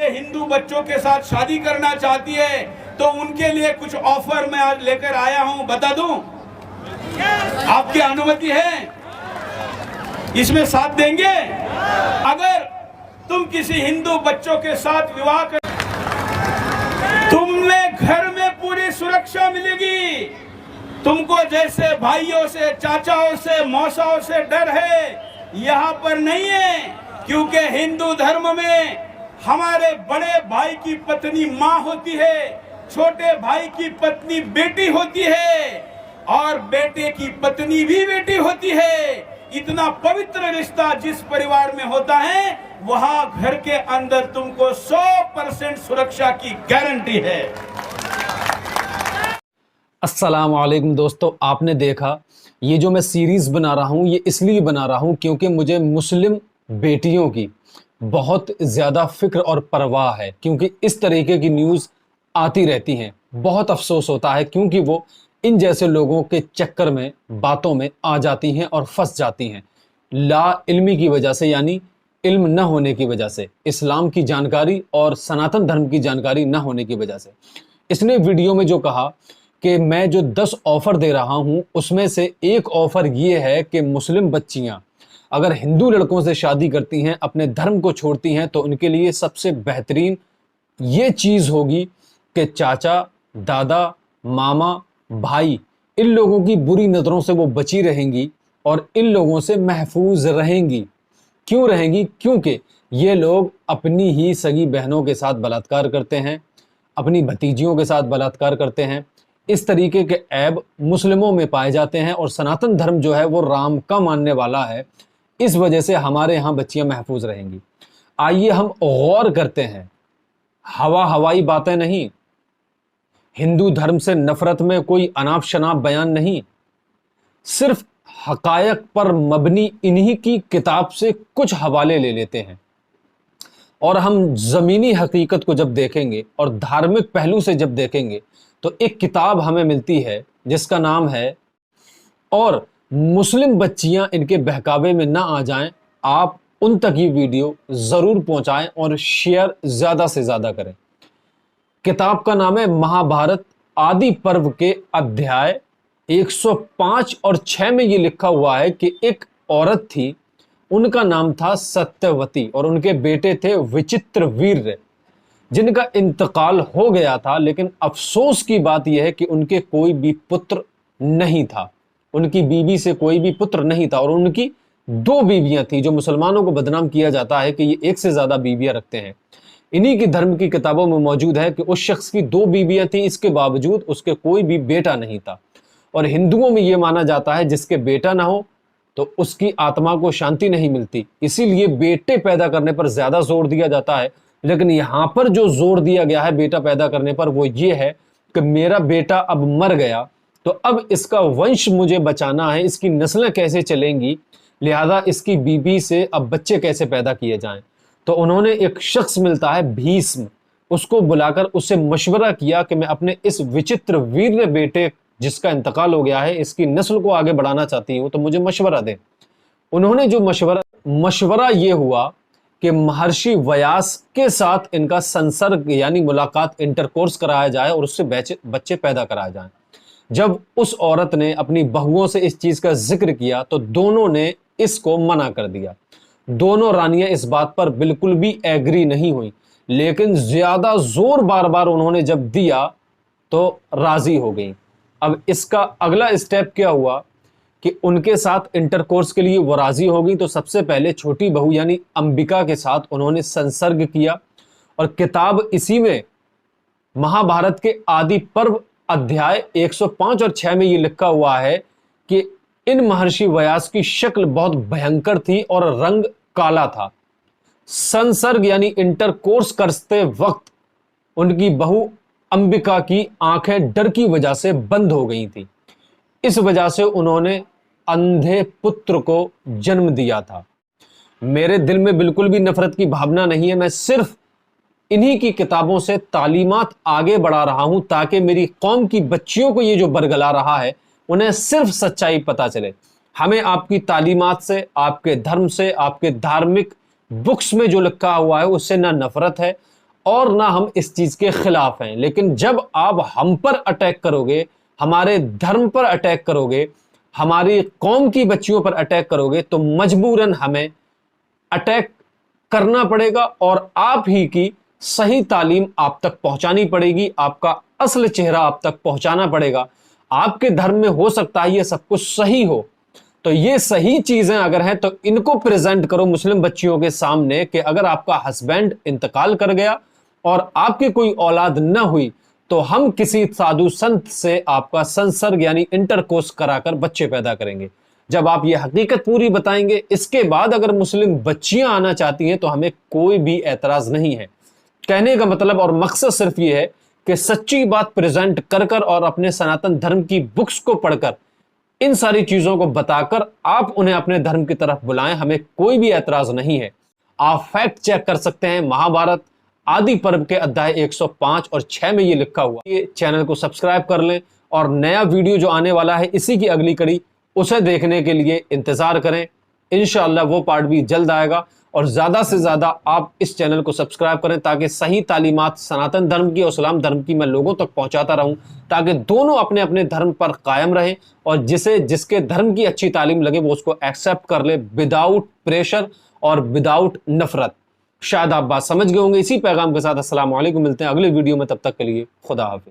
हिंदू बच्चों के साथ शादी करना चाहती है तो उनके लिए कुछ ऑफर मैं आज लेकर आया हूं, बता दूं? आपकी अनुमति है? इसमें साथ देंगे? अगर तुम किसी हिंदू बच्चों के साथ विवाह कर, तुम्हें घर में पूरी सुरक्षा मिलेगी। तुमको जैसे भाइयों से, चाचाओं से, मौसाओं से डर है, यहाँ पर नहीं है, क्योंकि हिंदू धर्म में हमारे बड़े भाई की पत्नी माँ होती है, छोटे भाई की पत्नी बेटी होती है और बेटे की पत्नी भी बेटी होती है। इतना पवित्र रिश्ता जिस परिवार में होता है, वहां घर के अंदर तुमको 100% सुरक्षा की गारंटी है। अस्सलाम वालेकुम दोस्तों, आपने देखा ये जो मैं सीरीज बना रहा हूँ ये इसलिए बना रहा हूँ क्योंकि मुझे मुस्लिम बेटियों की बहुत ज़्यादा फिक्र और परवाह है, क्योंकि इस तरीके की न्यूज़ आती रहती हैं। बहुत अफसोस होता है क्योंकि वो इन जैसे लोगों के चक्कर में, बातों में आ जाती हैं और फंस जाती हैं, ला इल्मी की वजह से, यानी इल्म न होने की वजह से, इस्लाम की जानकारी और सनातन धर्म की जानकारी न होने की वजह से। इसने वीडियो में जो कहा कि मैं जो 10 ऑफ़र दे रहा हूँ उसमें से एक ऑफ़र ये है कि मुस्लिम बच्चियाँ अगर हिंदू लड़कों से शादी करती हैं, अपने धर्म को छोड़ती हैं, तो उनके लिए सबसे बेहतरीन ये चीज़ होगी कि चाचा, दादा, मामा, भाई, इन लोगों की बुरी नज़रों से वो बची रहेंगी और इन लोगों से महफूज रहेंगी। क्यों रहेंगी? क्योंकि ये लोग अपनी ही सगी बहनों के साथ बलात्कार करते हैं, अपनी भतीजियों के साथ बलात्कार करते हैं। इस तरीके के ऐब मुस्लिमों में पाए जाते हैं और सनातन धर्म जो है वो राम का मानने वाला है। इस वजह से हमारे यहाँ बच्चियाँ महफूज रहेंगी। आइए हम गौर करते हैं, हवाई बातें नहीं, हिंदू धर्म से नफरत में कोई अनाप शनाप बयान नहीं, सिर्फ हकायक पर मबनी इन्हीं की किताब से कुछ हवाले ले लेते हैं और हम ज़मीनी हकीकत को जब देखेंगे और धार्मिक पहलू से जब देखेंगे तो एक किताब हमें मिलती है जिसका नाम है और मुस्लिम बच्चियां इनके बहकावे में ना आ जाएं, आप उन तक ये वीडियो ज़रूर पहुंचाएं और शेयर ज़्यादा से ज़्यादा करें। किताब का नाम है महाभारत आदि पर्व के अध्याय 105 और 6 में ये लिखा हुआ है कि एक औरत थी, उनका नाम था सत्यवती और उनके बेटे थे विचित्रवीर्य, जिनका इंतकाल हो गया था। लेकिन अफसोस की बात यह है कि उनके कोई भी पुत्र नहीं था, उनकी बीवी से कोई भी पुत्र नहीं था और उनकी 2 बीवियां थी। जो मुसलमानों को बदनाम किया जाता है कि ये एक से ज़्यादा बीवियां रखते हैं, इन्हीं की धर्म की किताबों में मौजूद है कि उस शख्स की 2 बीवियां थी, इसके बावजूद उसके कोई भी बेटा नहीं था। और हिंदुओं में ये माना जाता है जिसके बेटा ना हो तो उसकी आत्मा को शांति नहीं मिलती, इसीलिए बेटे पैदा करने पर ज़्यादा जोर दिया जाता है। लेकिन यहाँ पर जो जोर दिया गया है बेटा पैदा करने पर वो ये है कि मेरा बेटा अब मर गया तो अब इसका वंश मुझे बचाना है, इसकी नस्लें कैसे चलेंगी, लिहाजा इसकी बीबी से अब बच्चे कैसे पैदा किए जाएं। तो उन्होंने एक शख्स मिलता है भीष्म, उसको बुलाकर उससे मशवरा किया कि मैं अपने इस विचित्र वीर बेटे जिसका इंतकाल हो गया है, इसकी नस्ल को आगे बढ़ाना चाहती हूँ, तो मुझे मशवरा दें। उन्होंने जो मशवरा ये हुआ कि महर्षि व्यास के साथ इनका संसर्ग यानी मुलाकात, इंटरकोर्स कराया जाए और उससे बच्चे पैदा कराए जाएं। जब उस औरत ने अपनी बहुओं से इस चीज़ का जिक्र किया तो दोनों ने इसको मना कर दिया। दोनों रानियां इस बात पर बिल्कुल भी एग्री नहीं हुई, लेकिन ज़्यादा जोर बार बार उन्होंने जब दिया तो राज़ी हो गई। अब इसका अगला स्टेप क्या हुआ कि उनके साथ इंटरकोर्स के लिए वो राज़ी हो गई, तो सबसे पहले छोटी बहू यानी अंबिका के साथ उन्होंने संसर्ग किया और किताब इसी में महाभारत के आदि पर्व अध्याय 105 और 6 में ये लिखा हुआ है कि इन महर्षि व्यास की शक्ल बहुत भयंकर थी और रंग काला था। संसर्ग यानी इंटरकोर्स करते वक्त उनकी बहू अंबिका की आंखें डर की वजह से बंद हो गई थी। इस वजह से उन्होंने अंधे पुत्र को जन्म दिया था। मेरे दिल में बिल्कुल भी नफरत की भावना नहीं है, मैं सिर्फ इन्हीं की किताबों से तालीमात आगे बढ़ा रहा हूं ताकि मेरी कौम की बच्चियों को ये जो बरगला रहा है उन्हें सिर्फ सच्चाई पता चले। हमें आपकी तालीमात से, आपके धर्म से, आपके धार्मिक बुक्स में जो लिखा हुआ है उससे ना नफरत है और ना हम इस चीज के खिलाफ हैं। लेकिन जब आप हम पर अटैक करोगे, हमारे धर्म पर अटैक करोगे, हमारी कौम की बच्चियों पर अटैक करोगे, तो मजबूरन हमें अटैक करना पड़ेगा और आप ही की सही तालीम आप तक पहुंचानी पड़ेगी, आपका असल चेहरा आप तक पहुंचाना पड़ेगा। आपके धर्म में हो सकता है ये सब कुछ सही हो, तो ये सही चीजें अगर हैं तो इनको प्रेजेंट करो मुस्लिम बच्चियों के सामने कि अगर आपका हस्बैंड इंतकाल कर गया और आपकी कोई औलाद न हुई तो हम किसी साधु संत से आपका संसर्ग यानी इंटरकोर्स कराकर बच्चे पैदा करेंगे। जब आप ये हकीकत पूरी बताएंगे, इसके बाद अगर मुस्लिम बच्चियां आना चाहती हैं तो हमें कोई भी एतराज नहीं है। कहने का मतलब और मकसद सिर्फ ये है कि सच्ची बात प्रेजेंट कर कर और अपने सनातन धर्म की बुक्स को पढ़कर, इन सारी चीजों को बताकर आप उन्हें अपने धर्म की तरफ बुलाएं, हमें कोई भी एतराज नहीं है। आप फैक्ट चेक कर सकते हैं, महाभारत आदि पर्व के अध्याय 105 और 6 में ये लिखा हुआ। ये चैनल को सब्सक्राइब कर लें और नया वीडियो जो आने वाला है इसी की अगली कड़ी, उसे देखने के लिए इंतजार करें। इंशाअल्लाह वो पार्ट भी जल्द आएगा। और ज्यादा से ज्यादा आप इस चैनल को सब्सक्राइब करें ताकि सही तालीमात सनातन धर्म की और इस्लाम धर्म की मैं लोगों तक पहुंचाता रहूं, ताकि दोनों अपने अपने धर्म पर कायम रहें और जिसे जिसके धर्म की अच्छी तालीम लगे वो उसको एक्सेप्ट कर ले विदाउट प्रेशर और विदाउट नफरत। शायद आप बात समझ गए होंगे। इसी पैगाम के साथ अस्सलाम वालेकुम, मिलते हैं अगले वीडियो में, तब तक के लिए खुदा हाफिज।